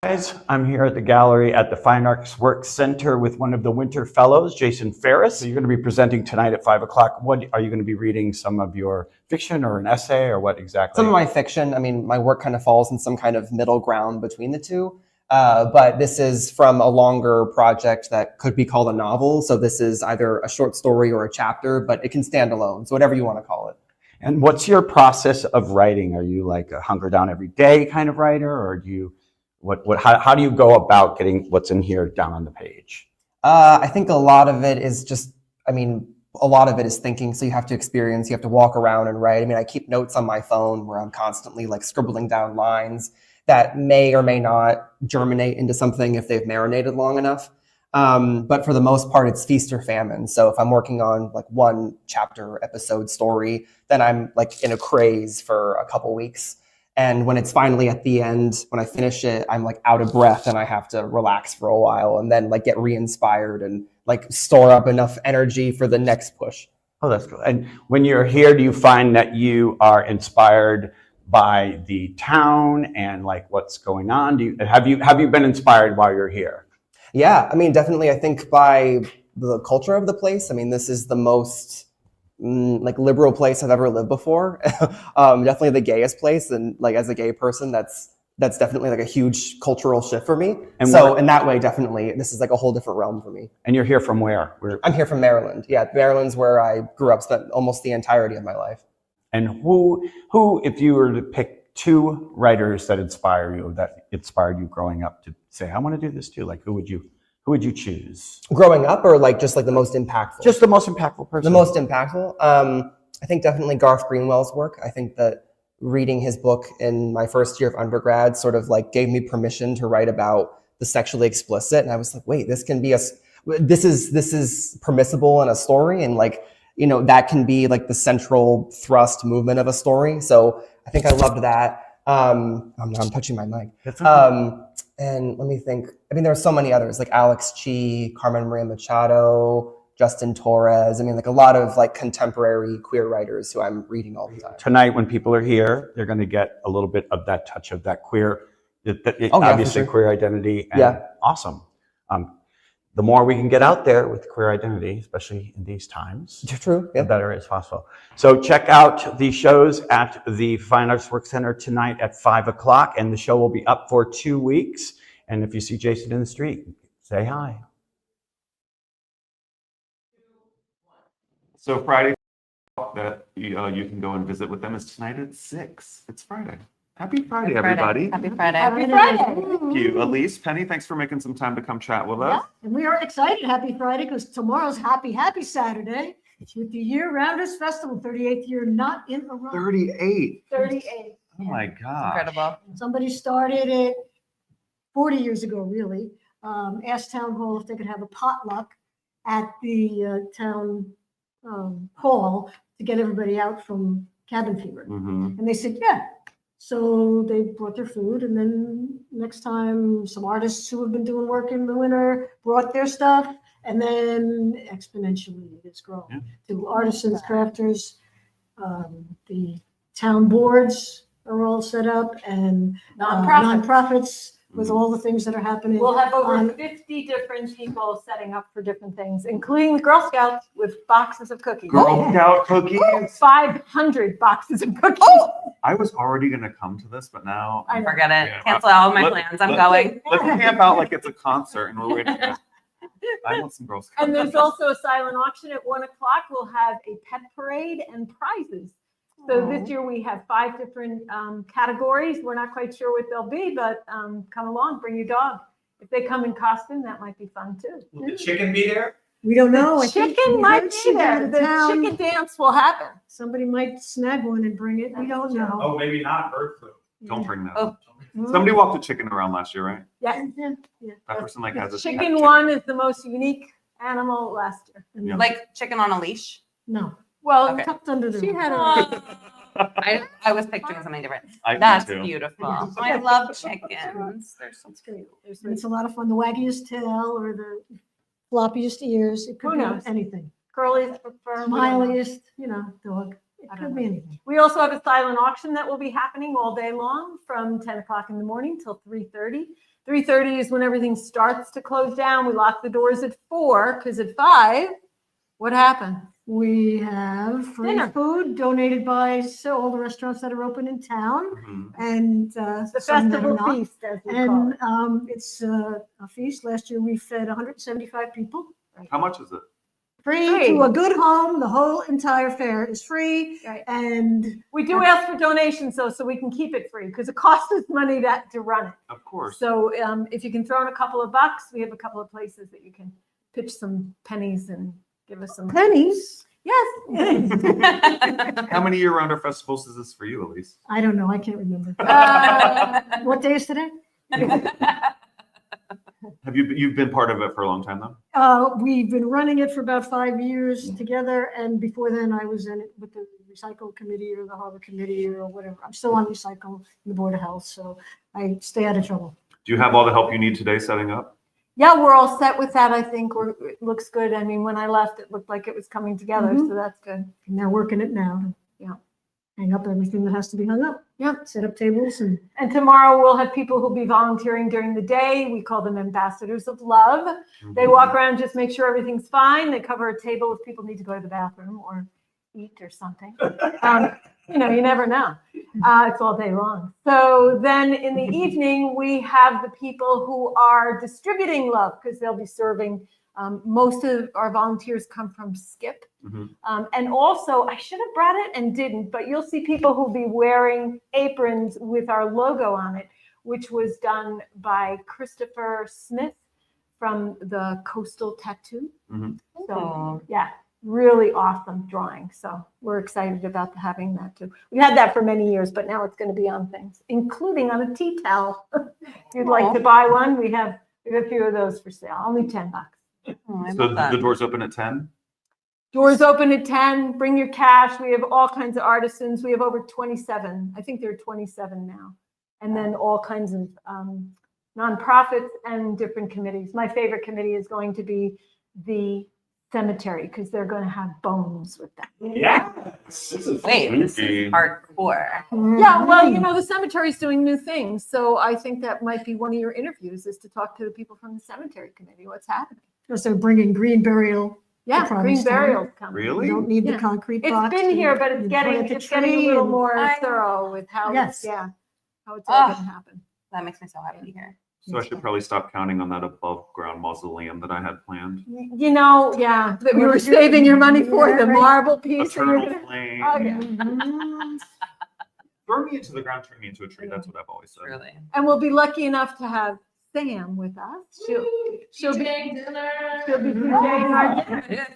Guys, I'm here at the gallery at the Fine Arts Works Center with one of the Winter Fellows, Jason Ferris. So you're going to be presenting tonight at 5 o'clock. What are you going to be reading? Some of your fiction or an essay or what exactly? Some of my fiction. I mean, my work kind of falls in some kind of middle ground between the two. But this is from a longer project that could be called a novel. So this is either a short story or a chapter, but it can stand alone. So whatever you want to call it. And what's your process of writing? Are you like a hunker down every day kind of writer, or do you? How do you go about getting what's in here down on the page? I think a lot of it is just, a lot of it is thinking. So you have to experience, you have to walk around and write. I mean, I keep notes on my phone where I'm constantly like scribbling down lines that may or may not germinate into something if they've marinated long enough. But for the most part, it's feast or famine. So if I'm working on like one chapter, episode, story, then I'm like in a craze for a couple weeks. And when it's finally at the end, when I finish it, I'm like out of breath and I have to relax for a while and then like get re-inspired and like store up enough energy for the next push. Oh, that's cool. And when you're here, do you find that you are inspired by the town and like what's going on? Have you been inspired while you're here? Yeah, I mean, definitely. I think by the culture of the place. I mean, this is the most like liberal place I've ever lived before. Definitely the gayest place, and like as a gay person, that's definitely like a huge cultural shift for me. And so in that way, definitely, this is like a whole different realm for me. And you're here from where? I'm here from Maryland. Yeah, Maryland's where I grew up, spent almost the entirety of my life. And who, if you were to pick two writers that inspired you growing up to say, I want to do this too, like who would you choose? Growing up, or like just like the most impactful? Just the most impactful person. The most impactful. I think definitely Garth Greenwell's work. I think that reading his book in my first year of undergrad sort of like gave me permission to write about the sexually explicit. And I was like, wait, this is permissible in a story, and like, you know, that can be like the central thrust movement of a story. So I think I loved that. I'm touching my mic. And let me think. I mean, there are so many others like Alex Chi, Carmen Maria Machado, Justin Torres. I mean, like a lot of like contemporary queer writers who I'm reading all the time. Tonight, when people are here, they're going to get a little bit of that touch of that queer, obviously queer identity. And awesome. The more we can get out there with queer identity, especially in these times, the better it's possible. So check out the shows at the Fine Arts Work Center tonight at 5 o'clock, and the show will be up for 2 weeks. And if you see Jason in the street, say hi. So Friday that you can go and visit with them is tonight at 6. It's Friday. Happy Friday, everybody. Happy Friday. Happy Friday. Thank you. Elise, Penny, thanks for making some time to come chat with us. Yeah, and we are excited. Happy Friday, because tomorrow's Happy Saturday. It's with the Year Rounders Festival, 38th year, not in a row. 38. 38. Oh my gosh. Incredible. Somebody started it 40 years ago, really. Asked Town Hall if they could have a potluck at the town hall to get everybody out from cabin fever. Mm-hmm. And they said, yeah. So they brought their food, and then next time some artists who have been doing work in the winter brought their stuff, and then exponentially it's grown to artisans, crafters, the town boards are all set up and Nonprofit. nonprofits with all the things that are happening. We'll have over on- 50 different people setting up for different things, including the Girl Scouts with boxes of cookies. Girl Scout cookies. 500 boxes of cookies. I was already gonna come to this, but now I know. Forget it. Yeah. Cancel all of my Let- plans. I'm let- going. Let's camp out like it's a concert and we're waiting. I want some Girl Scouts. And there's also a silent auction at 1 o'clock. We'll have a pet parade and prizes. So this year we have 5 different categories. We're not quite sure what they'll be, but come along, bring your dog. If they come in costume, that might be fun too. Will the chicken be there? We don't know. I think Chicken we might heard be she's out there. of The town. chicken dance will happen. Somebody might snag one and bring it. We don't know. Oh, maybe not bird flu. Don't bring that. Oh. up. Somebody walked a chicken around last year, right? Yes. Yeah. That person like has a Chicken one is the most unique animal last year. Yeah. Like chicken on a leash. No, Well, Okay. tucked under the. she had a. I was picturing something different. I do That's too. beautiful. I love chickens. They're so It's great. There's It's a lot of fun. The waggiest tail or the floppiest ears. It Who could be knows? anything. Curly's prefer. we don't know. Smiliest, dog. It I don't could be anything. We also have a silent auction that will be happening all day long from 10 o'clock in the morning till 3:30. 3:30 is when everything starts to close down. We lock the doors at 4 because at 5, what happened? We have free Dinner. food donated by all the restaurants that are open in town Mhm. and The some that are festival not. feast, as we call And it. it's a feast. Last year we fed 175 people. How much is it? Free Free. to a good home. The whole entire fare is free. Right. And We do ask for donations though, so we can keep it free because it costs us money to run it. Of course. So if you can throw in a couple of bucks, we have a couple of places that you can pitch some pennies and give us some. pennies. Yes. How many year-rounder festivals is this for you, Elise? I don't know. I can't remember. What What day is today? Have you've been part of it for a long time though? We've been running it for about 5 years together, and before then I was in it with the recycle committee or the harbor committee or whatever. I'm still on recycle in the Board of Health, so I stay out of trouble. Do you have all the help you need today setting up? Yeah, we're all set with that. I think it looks good. I mean, when I left, it looked like it was coming together, Mhm. so that's good. And they're working it now. Yeah. Hang up everything that has to be hung up. Yep. Set up tables and And tomorrow we'll have people who'll be volunteering during the day. We call them ambassadors of love. They walk around, just make sure everything's fine. They cover a table if people need to go to the bathroom or eat or something. You never know. It's all day long. So then in the evening, we have the people who are distributing love because they'll be serving. Most of our volunteers come from Skip. Mhm. And also, I should have brought it and didn't, but you'll see people who'll be wearing aprons with our logo on it, which was done by Christopher Smith from the Coastal Tattoo. Mhm. So, yeah, really awesome drawing. So we're excited about having that too. We had that for many years, but now it's going to be on things, including on a tea towel. If you'd like to buy one, we have a few of those for sale, only $10. Oh, I So love that. the doors open at 10? Doors open at 10. Bring your cash. We have all kinds of artisans. We have over 27. I think there are 27 now. And then all kinds of nonprofits and different committees. My favorite committee is going to be the cemetery because they're going to have bones with them. Yeah. Wait, this Spooky. is hardcore. Yeah, well, the cemetery's doing new things. So I think that might be one of your interviews is to talk to the people from the cemetery committee. What's happening? because they're bringing green burial. Yeah, green Provincetown. burial's coming. Really? You don't need Yeah. the concrete It's box. been here, and- but and it's plant getting a a tree little and- more I- thorough with how Yes. how it's all Ugh. gonna happen. That makes me so happy to hear. So I should probably stop counting on that above ground mausoleum that I had planned. Yeah, that we were saving your money for the Yeah, right. marble piece. that you're Eternal gonna- flame. Oh, yeah. Mhm. Throw me into the ground, turn me into a tree. That's what I've always said. Truly. And we'll be lucky enough to have Sam with us. She'll be dinner. she'll be DJing our dinner.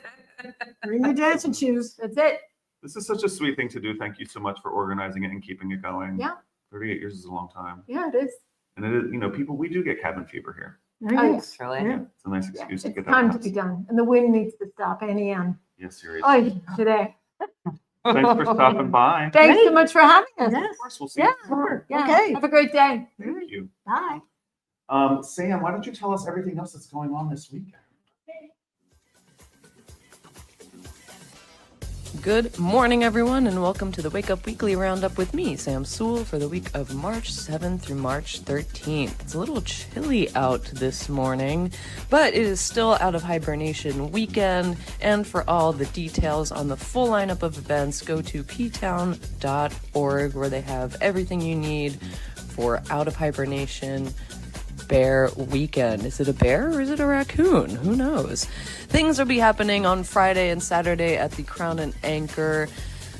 Bring your dancing shoes. That's it. This is such a sweet thing to do. Thank you so much for organizing it and keeping it going. Yeah. 38 years is a long time. Yeah, it is. And it is, people, we do get cabin fever here. There Oh, you yeah. go. Truly. Yeah. It's a nice Yeah, excuse to it's get that. time to house. be done. And the wind needs to stop. Annie Ann. Yes, seriously. Oh, today. Thanks for stopping by. Thanks so much for having us. Yes. Of course, we'll see Yeah. you tomorrow. Yeah. Okay. Have a great day. Thank you. Bye. Sam, why don't you tell us everything else that's going on this weekend? Good morning, everyone, and welcome to the Wake Up Weekly Roundup with me, Sam Sewell, for the week of March 7th through March 13th. It's a little chilly out this morning, but it is still out of hibernation weekend, and for all the details on the full lineup of events, go to ptown.org, where they have everything you need for out of hibernation bear weekend. Is it a bear or is it a raccoon? Who knows? Things will be happening on Friday and Saturday at the Crown and Anchor.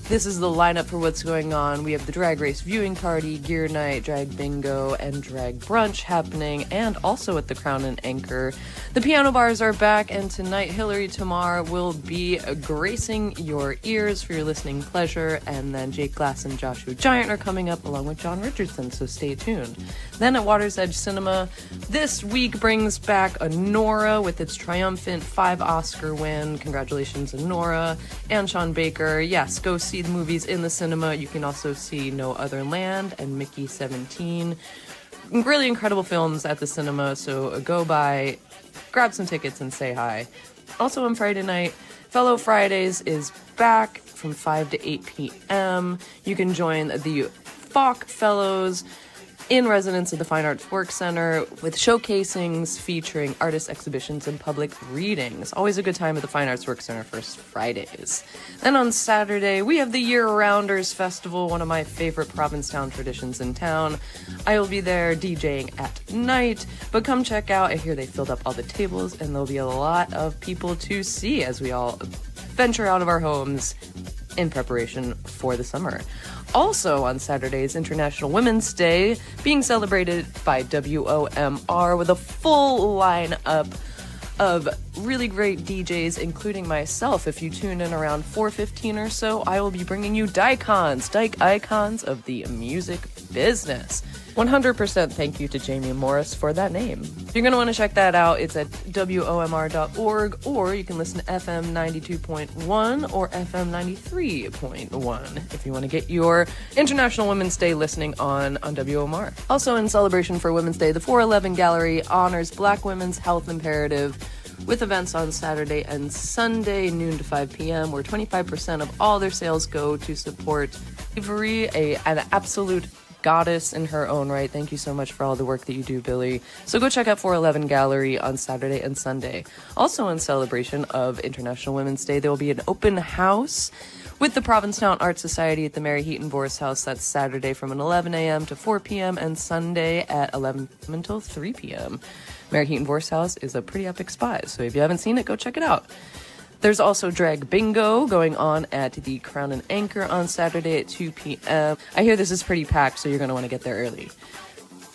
This is the lineup for what's going on. We have the drag race viewing party, gear night, drag bingo, and drag brunch happening, and also at the Crown and Anchor. The piano bars are back, and tonight Hilarie Tamar will be gracing your ears for your listening pleasure, and then Jake Glass and Joshua Giant are coming up along with John Richardson, so stay tuned. Then at Water's Edge Cinema, this week brings back Honora with its triumphant 5 Oscar win. Congratulations, Honora and Sean Baker. Yes, go see the movies in the cinema. You can also see No Other Land and Mickey 17. Really incredible films at the cinema, so go by, grab some tickets, and say hi. Also on Friday night, Fellow Fridays is back from 5 to 8 p.m. You can join the Falk Fellows in residence at the Fine Arts Work Center with showcasings featuring artist exhibitions and public readings. Always a good time at the Fine Arts Work Center for Fridays. Then on Saturday, we have the Year-Rounders Festival, one of my favorite Provincetown traditions in town. I will be there DJing at night, but come check out. I hear they filled up all the tables, and there'll be a lot of people to see as we all venture out of our homes in preparation for the summer. Also on Saturday is International Women's Day, being celebrated by WOMR with a full lineup of really great DJs, including myself. If you tune in around 4:15 or so, I will be bringing you Dyke icons of the music business. 100% thank you to Jamie Morris for that name. You're going to want to check that out. It's at WOMR.org, or you can listen to FM 92.1 or FM 93.1 if you want to get your International Women's Day listening on WOMR. Also in celebration for Women's Day, the 411 Gallery honors Black women's health imperative with events on Saturday and Sunday, noon to 5 p.m., where 25% of all their sales go to support Hilarie, an absolute goddess in her own right. Thank you so much for all the work that you do, Billy. So go check out 411 Gallery on Saturday and Sunday. Also in celebration of International Women's Day, there will be an open house with the Provincetown Art Society at the Mary Heaton Vorse House. That's Saturday from 11 a.m. to 4 p.m. and Sunday at 11 until 3 p.m. Mary Heaton Vorse House is a pretty epic spot, so if you haven't seen it, go check it out. There's also drag bingo going on at the Crown and Anchor on Saturday at 2 p.m. I hear this is pretty packed, so you're going to want to get there early.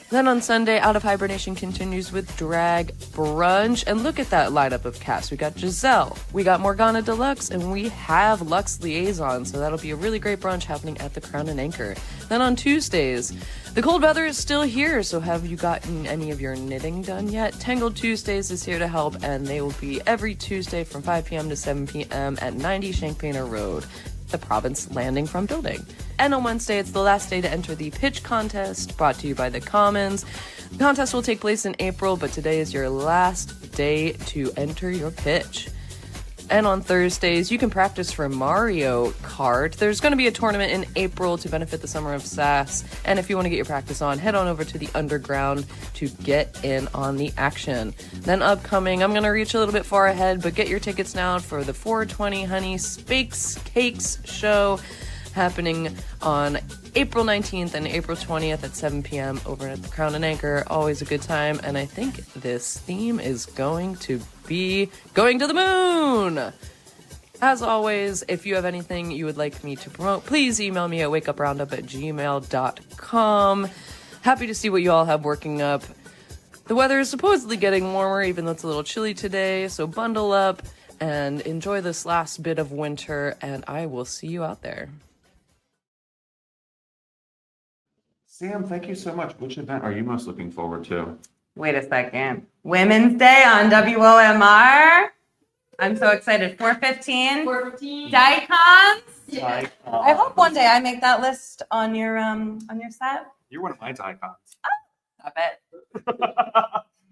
Then on Sunday, Out of Hibernation continues with drag brunch. And look at that lineup of cast. We got Giselle, we got Morgana Deluxe, and we have Lux Liaison. So that'll be a really great brunch happening at the Crown and Anchor. Then on Tuesdays, the cold weather is still here, so have you gotten any of your knitting done yet? Tangled Tuesdays is here to help, and they will be every Tuesday from 5 p.m. to 7 p.m. at 90 Champaigner Road, the Province Landing Front Building. And on Wednesday, it's the last day to enter the pitch contest, brought to you by the Commons. The contest will take place in April, but today is your last day to enter your pitch. And on Thursdays, you can practice for Mario Kart. There's going to be a tournament in April to benefit the Summer of Sass. And if you want to get your practice on, head on over to the Underground to get in on the action. Then upcoming, I'm going to reach a little bit far ahead, but get your tickets now for the 420 Honey Spakes Cakes show happening on April 19th and April 20th at 7 p.m. over at the Crown and Anchor. Always a good time. And I think this theme is going to be going to the moon. As always, if you have anything you would like me to promote, please email me at wakeuproundup@gmail.com. Happy to see what you all have working up. The weather is supposedly getting warmer, even though it's a little chilly today. So bundle up and enjoy this last bit of winter, and I will see you out there. Sam, thank you so much. Which event are you most looking forward to? Wait a second. Women's Day on WOMR. I'm so excited. 4:15. 4:15. Dicons. Yeah. I hope one day I make that list on your set. You're one of my icons. Stop it.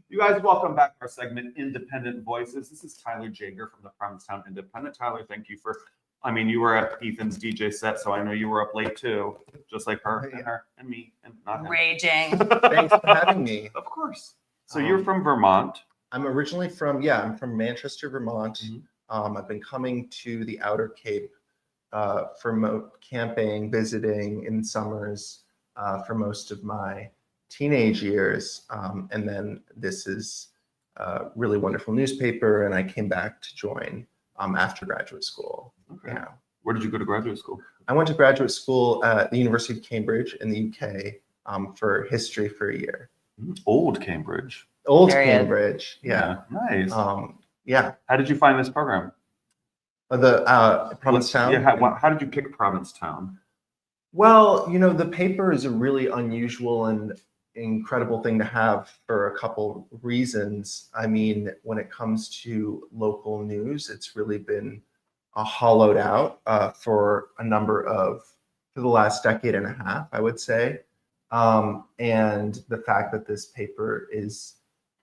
You guys, welcome back to our segment, Independent Voices. This is Tyler Jager from the Provincetown Independent. Tyler, thank you for I mean, you were at Ethan's DJ set, so I know you were up late too, just like her and me and not him. Raging. Thanks for having me. Of course. So you're from Vermont. I'm originally from Manchester, Vermont. I've been coming to the Outer Cape for camping, visiting in summers for most of my teenage years. And then this is a really wonderful newspaper, and I came back to join after graduate school. Okay. Yeah. Where did you go to graduate school? I went to graduate school at the University of Cambridge in the UK for history for a year. Old Cambridge. Old Cambridge, yeah. Nice. Yeah. How did you find this program? The Provincetown? Yeah, how did you pick Provincetown? Well, the paper is a really unusual and incredible thing to have for a couple reasons. I mean, when it comes to local news, it's really been hollowed out for the last decade and a half, I would say. And the fact that this paper is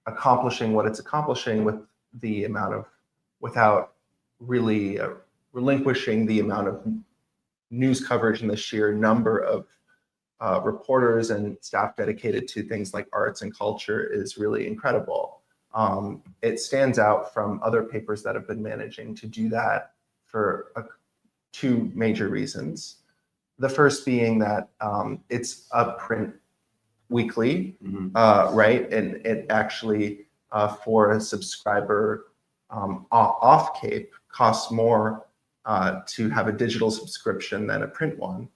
accomplishing what it's accomplishing without really relinquishing the amount of news coverage and the sheer number of reporters and staff dedicated to things like arts and culture is really incredible. It stands out from other papers that have been managing to do that for two major reasons. The first being that it's a print weekly, right? And it actually, for a subscriber off Cape, costs more to have a digital subscription than a print one.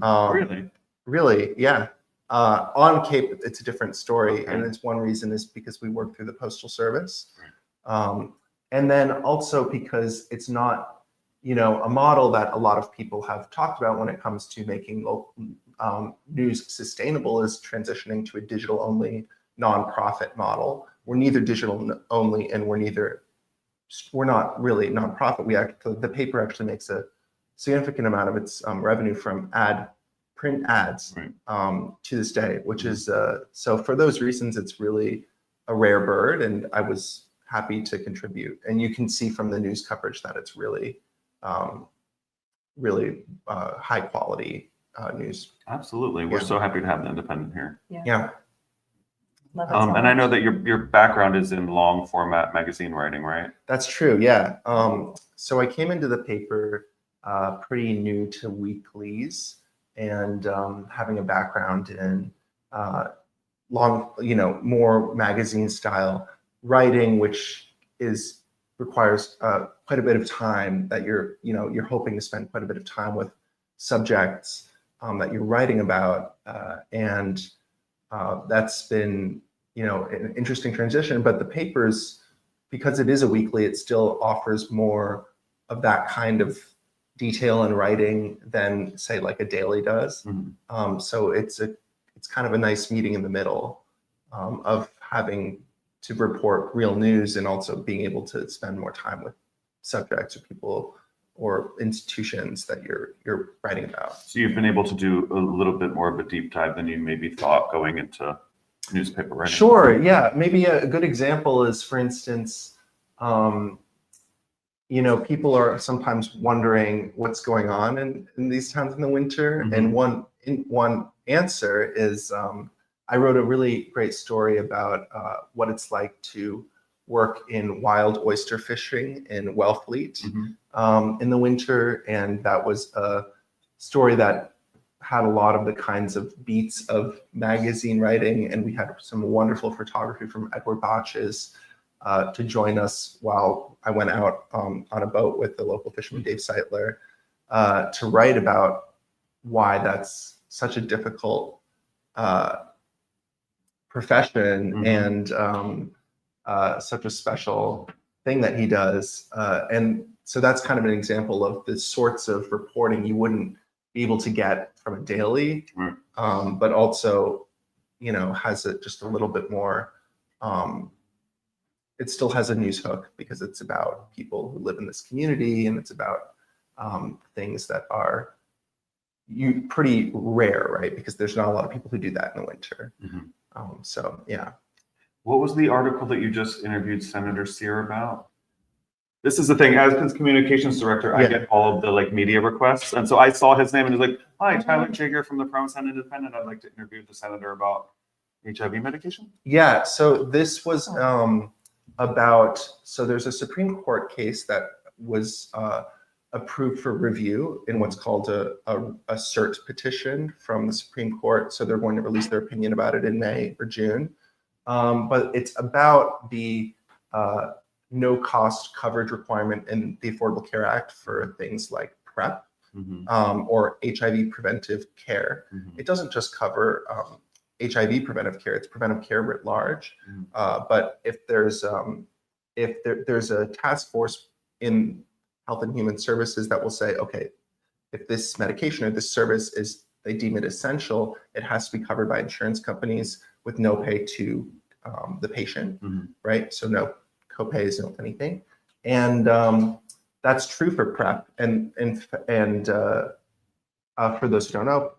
Really? Really, yeah. On Cape, it's a different story, and it's one reason is because we work through the Postal Service, and then also because it's not, a model that a lot of people have talked about when it comes to making local news sustainable is transitioning to a digital-only nonprofit model. We're neither digital only, and we're not really nonprofit. The paper actually makes a significant amount of its revenue from print ads to this day, which is so for those reasons, it's really a rare bird, and I was happy to contribute. And you can see from the news coverage that it's really, really high quality news. Absolutely, we're so happy to have the Independent here. Yeah. And I know that your background is in long format magazine writing, right? That's true. Yeah. So I came into the paper pretty new to weeklies, and having a background in more magazine style writing, which requires quite a bit of time that you're hoping to spend quite a bit of time with subjects that you're writing about. And that's been, an interesting transition, but the papers, because it is a weekly, it still offers more of that kind of detail and writing than say like a daily does. So it's kind of a nice meeting in the middle of having to report real news and also being able to spend more time with subjects or people or institutions that you're writing about. So you've been able to do a little bit more of a deep dive than you maybe thought going into newspaper writing. Sure, yeah. Maybe a good example is, for instance, people are sometimes wondering what's going on in these towns in the winter. And one answer is I wrote a really great story about what it's like to work in wild oyster fishing in Wellfleet in the winter. And that was a story that had a lot of the kinds of beats of magazine writing. And we had some wonderful photography from Edward Botches to join us while I went out on a boat with the local fisherman, Dave Seitler, to write about why that's such a difficult profession and such a special thing that he does. And so that's kind of an example of the sorts of reporting you wouldn't be able to get from a daily, but also, has just a little bit more, it still has a news hook because it's about people who live in this community, and it's about things that are pretty rare, right? Because there's not a lot of people who do that in the winter. So, yeah. What was the article that you just interviewed Senator Sear about? This is the thing, as his communications director, I Yeah. get all of the like media requests. And so I saw his name and was like, hi, Tyler Jager from the Provincetown Independent. I'd like to interview the senator about HIV medication. Yeah, so this was so there's a Supreme Court case that was approved for review in what's called a cert petition from the Supreme Court. So they're going to release their opinion about it in May or June. But it's about the no cost coverage requirement in the Affordable Care Act for things like PrEP or HIV preventive care. It doesn't just cover HIV preventive care, it's preventive care writ large. But if there's a task force in Health and Human Services that will say, okay, if this medication or this service they deem it essential, it has to be covered by insurance companies with no pay to the patient, right? So no copays, no anything. And that's true for PrEP. And for those who don't know,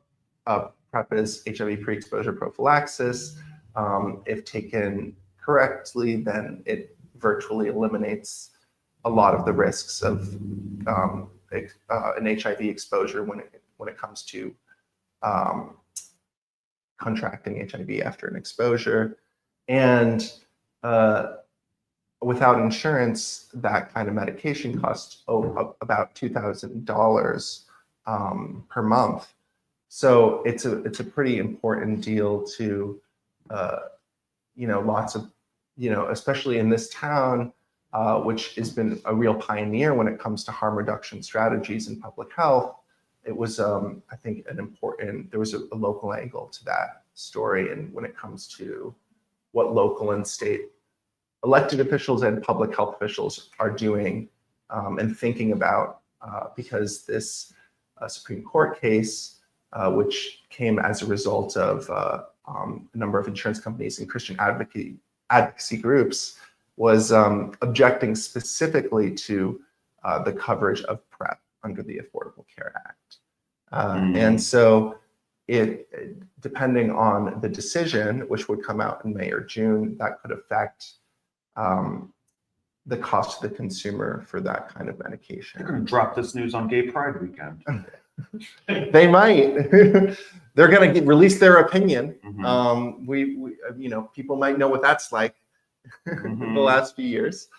PrEP is HIV pre-exposure prophylaxis. If taken correctly, then it virtually eliminates a lot of the risks of an HIV exposure when it comes to contracting HIV after an exposure. And without insurance, that kind of medication costs about $2,000 per month. So it's a pretty important deal to, lots of, especially in this town, which has been a real pioneer when it comes to harm reduction strategies in public health. It was, I think, there was a local angle to that story. And when it comes to what local and state elected officials and public health officials are doing and thinking about, because this Supreme Court case, which came as a result of a number of insurance companies and Christian advocacy groups, was objecting specifically to the coverage of PrEP under the Affordable Care Act. And so depending on the decision, which would come out in May or June, that could affect the cost to the consumer for that kind of medication. They're going to drop this news on Gay Pride weekend. They might. They're going to release their opinion. People might know what that's like the last few years.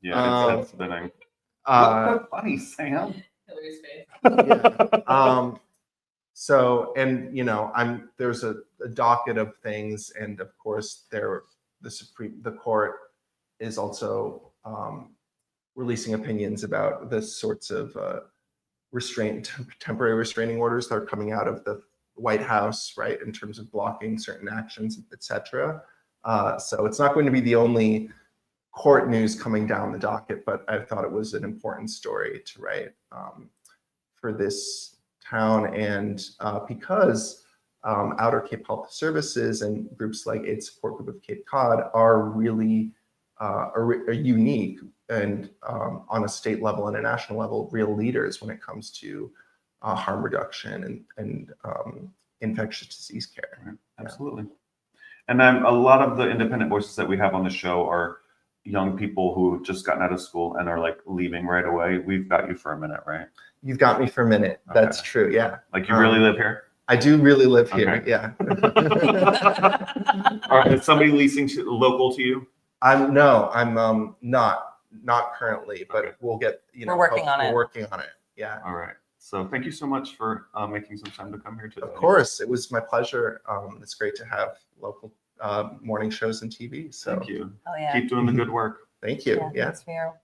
Yeah, it's spinning. What's so funny, Sam? Hilarie's face. There's a docket of things, and of course, the court is also releasing opinions about the sorts of temporary restraining orders that are coming out of the White House, right, in terms of blocking certain actions, etc. So it's not going to be the only court news coming down the docket, but I thought it was an important story to write for this town, and because Outer Cape Health Services and groups like AIDS Support Group of Cape Cod are really are unique and on a state level and a national level, real leaders when it comes to harm reduction and infectious disease care. Right. Absolutely. And a lot of the independent voices that we have on the show are young people who just gotten out of school and are like leaving right away. We've got you for a minute, right? You've got me for a minute. Okay. That's true. Yeah. Like you really live here? I do really live here. Okay. Yeah. All right. Is somebody leasing local to you? I'm not currently, but Okay. we'll get, We're working on it. We're working on it. Yeah. All right. So thank you so much for making some time to come here today. Of course. It was my pleasure. It's great to have local morning shows and TV. So Thank you. Oh yeah. Keep doing the good work. thank you. Yeah. Thanks for your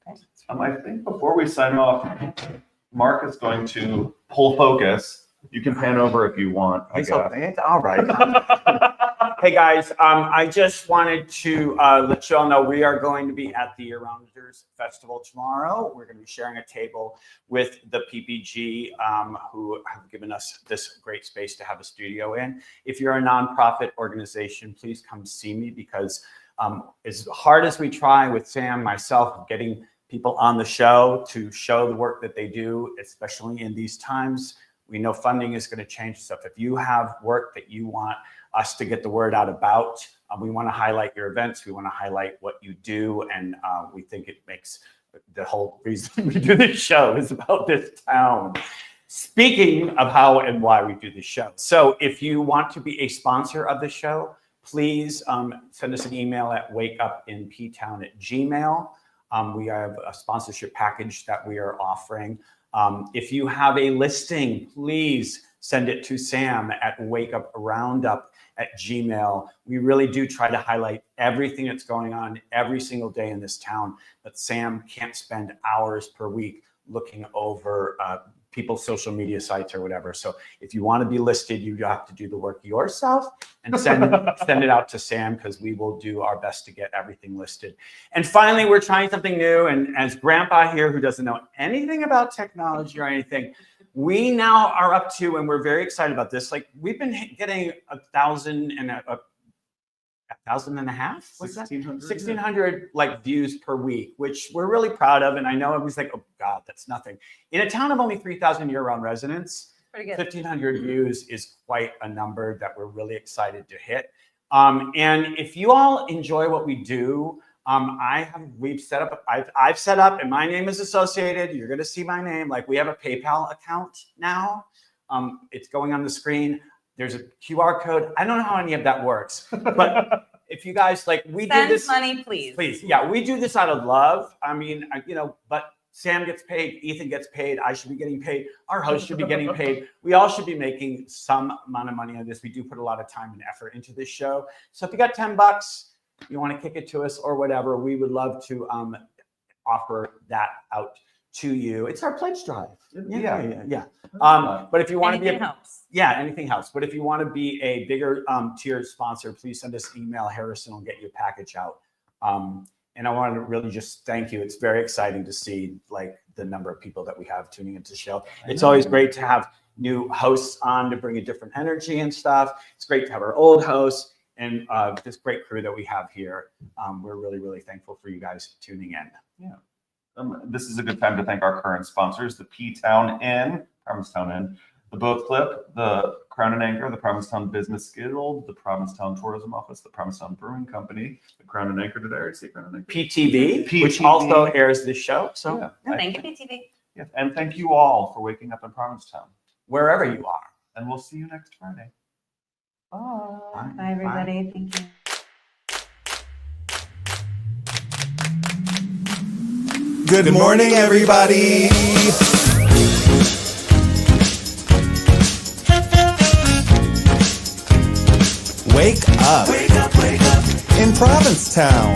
I think before we sign off, Mark is going to pull focus. You can pan over if you want, I guess. All right. Hey guys, I just wanted to let you all know we are going to be at the Year-Rounders Festival tomorrow. We're going to be sharing a table with the PPG, who have given us this great space to have a studio in. If you're a nonprofit organization, please come see me, because as hard as we try with Sam, myself, getting people on the show to show the work that they do, especially in these times, we know funding is going to change stuff. If you have work that you want us to get the word out about, we want to highlight your events. We want to highlight what you do. And we think it makes the whole reason we do this show is about this town. Speaking of how and why we do this show. So if you want to be a sponsor of the show, please send us an email at wakeupinptown@gmail.com. We have a sponsorship package that we are offering. If you have a listing, please send it to Sam at wakeuproundup@gmail.com. We really do try to highlight everything that's going on every single day in this town, but Sam can't spend hours per week looking over people's social media sites or whatever. So if you want to be listed, you have to do the work yourself and send it out to Sam, because we will do our best to get everything listed. And finally, we're trying something new. And as Grandpa here, who doesn't know anything about technology or anything, we now are up to, and we're very excited about this, like we've been getting 1,000 and a 1,500? What's that? 1,600 like views per week, which we're really proud of. And I know everyone's like, oh God, that's nothing. In a town of only 3,000 year-round residents, 1,500 views is quite a number that we're really excited to hit. And if you all enjoy what we do, I've set up, and my name is associated. You're going to see my name. Like, we have a PayPal account now. It's going on the screen. There's a QR code. I don't know how any of that works, but if you guys like, we do this. Send money, please. Please, yeah, we do this out of love. I mean, but Sam gets paid, Ethan gets paid, I should be getting paid, our host should be getting paid. We all should be making some amount of money on this. We do put a lot of time and effort into this show. So if you got $10, you want to kick it to us or whatever, we would love to offer that out to you. It's our pledge drive. Yeah. But if you want to be anything helps. But if you want to be a bigger tier sponsor, please send us an email. Harrison will get you a package out. And I want to really just thank you. It's very exciting to see like the number of people that we have tuning into the show. It's always great to have new hosts on to bring a different energy and stuff. It's great to have our old hosts and this great crew that we have here. We're really, really thankful for you guys tuning in. Yeah. This is a good time to thank our current sponsors, the Provincetown Inn, the Boat Clip, the Crown and Anchor, the Provincetown Business Guild, the Provincetown Tourism Office, the Provincetown Brewing Company, the Crown and Anchor today. Crown and Anchor. PTV, which also airs this show. So yeah. Thank you, PTV. Yes, and thank you all for waking up in Provincetown, wherever you are. And we'll see you next Friday. Bye. Bye, everybody. Thank you. Good morning, everybody. Wake up. Wake up, wake up. In Provincetown.